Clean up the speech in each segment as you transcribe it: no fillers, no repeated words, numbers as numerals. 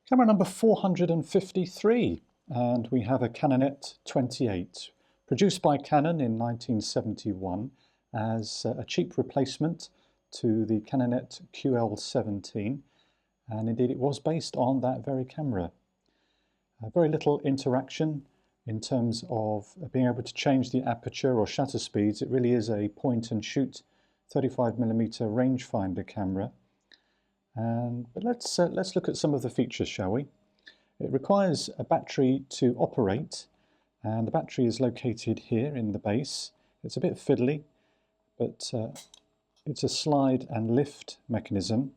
Camera number 453, and we have a Canonet 28, produced by Canon in 1971 as a cheap replacement to the Canonet QL17, and indeed it was based on that very camera. Very little interaction in terms of being able to change the aperture or shutter speeds. It really is a point and shoot 35mm rangefinder camera. But let's look at some of the features, shall we? It requires a battery to operate, and the battery is located here in the base. It's a bit fiddly, but it's a slide and lift mechanism,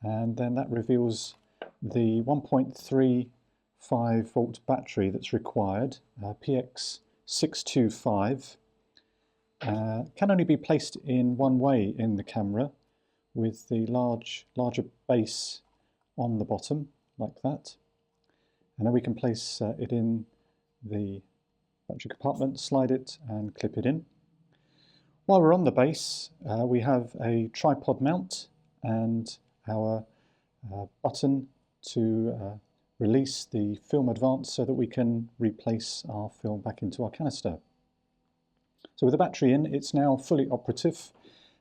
and then that reveals the 1.35 volt battery that's required, PX625. Can only be placed in one way in the camera, with the larger base on the bottom, like that. And then we can place it in the battery compartment, slide it and clip it in. While we're on the base, we have a tripod mount and our button to release the film advance so that we can replace our film back into our canister. So with the battery in, it's now fully operative.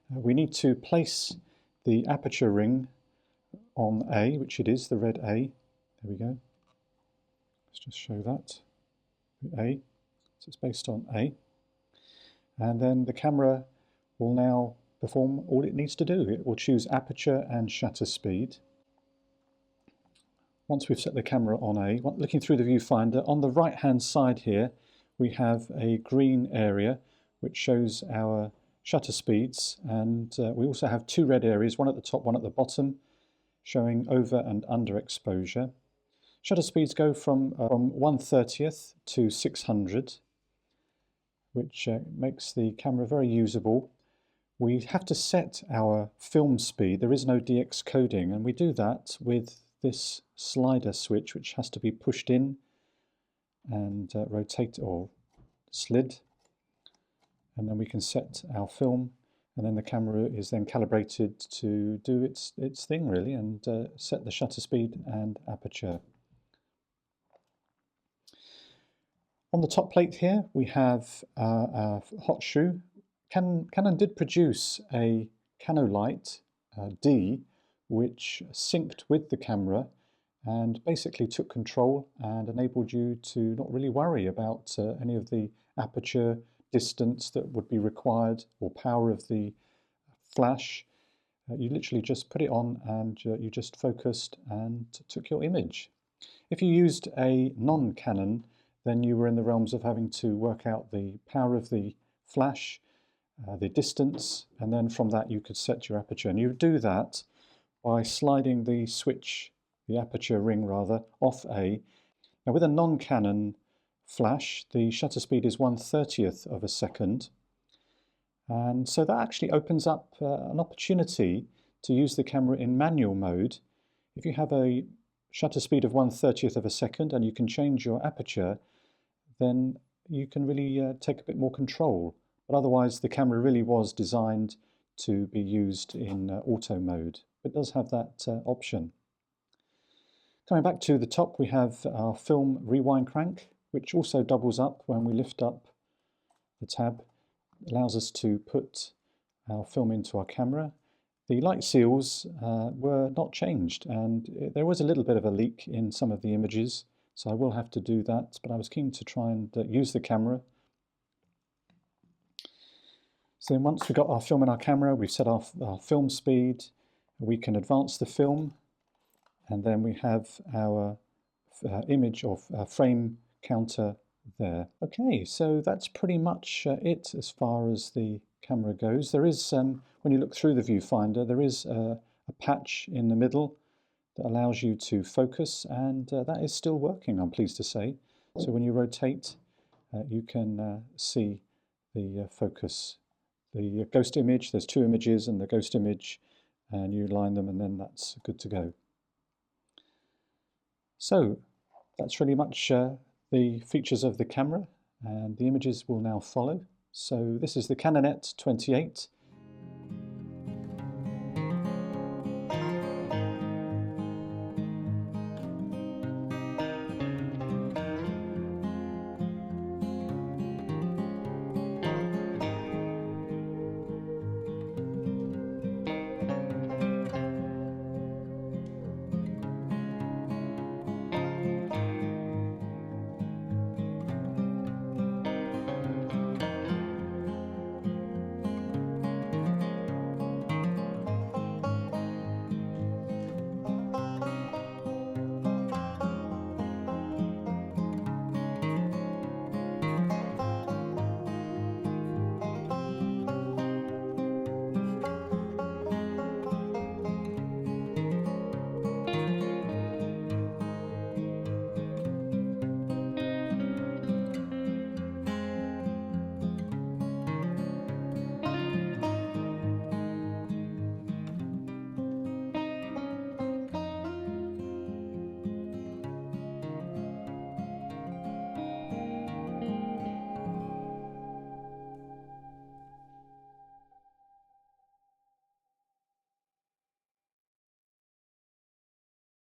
We need to place the aperture ring on A, which it is, the red A. There we go. Let's just show that. A. So it's based on A. And then the camera will now perform all it needs to do. It will choose aperture and shutter speed. Once we've set the camera on A, looking through the viewfinder, on the right hand side here we have a green area which shows our shutter speeds, and we also have two red areas, one at the top, one at the bottom, showing over and under exposure. Shutter speeds go from 1/30th to 600, which makes the camera very usable. We have to set our film speed. There is no DX coding, and we do that with this slider switch, which has to be pushed in and rotate or slid. And then we can set our film, and then the camera is then calibrated to do its thing really, and set the shutter speed and aperture. On the top plate here we have a hot shoe. Canon did produce a Canonet D which synced with the camera and basically took control and enabled you to not really worry about any of the aperture, distance that would be required, or power of the flash. You literally just put it on and you just focused and took your image. If you used a non-Canon, then you were in the realms of having to work out the power of the flash, the distance, and then from that you could set your aperture. And you would do that by sliding the switch, the aperture ring rather, off A. Now with a non-Canon flash, the shutter speed is 1/30th of a second, and so that actually opens up an opportunity to use the camera in manual mode. If you have a shutter speed of 1/30th of a second and you can change your aperture, then you can really take a bit more control. But otherwise the camera really was designed to be used in auto mode. It does have that option. Coming back to the top, we have our film rewind crank, which also doubles up when we lift up the tab. It allows us to put our film into our camera. The light seals were not changed, and there was a little bit of a leak in some of the images, so I will have to do that, but I was keen to try and use the camera. So then once we've got our film in our camera, we've set our film speed, we can advance the film, and then we have our image of frame counter there. Okay, so that's pretty much it as far as the camera goes. There is, when you look through the viewfinder, there is a patch in the middle that allows you to focus, and that is still working, I'm pleased to say. So when you rotate, you can see the focus. The ghost image, there's two images and the ghost image, and you line them and then that's good to go. So that's really much the features of the camera, and the images will now follow. So this is the Canonet 28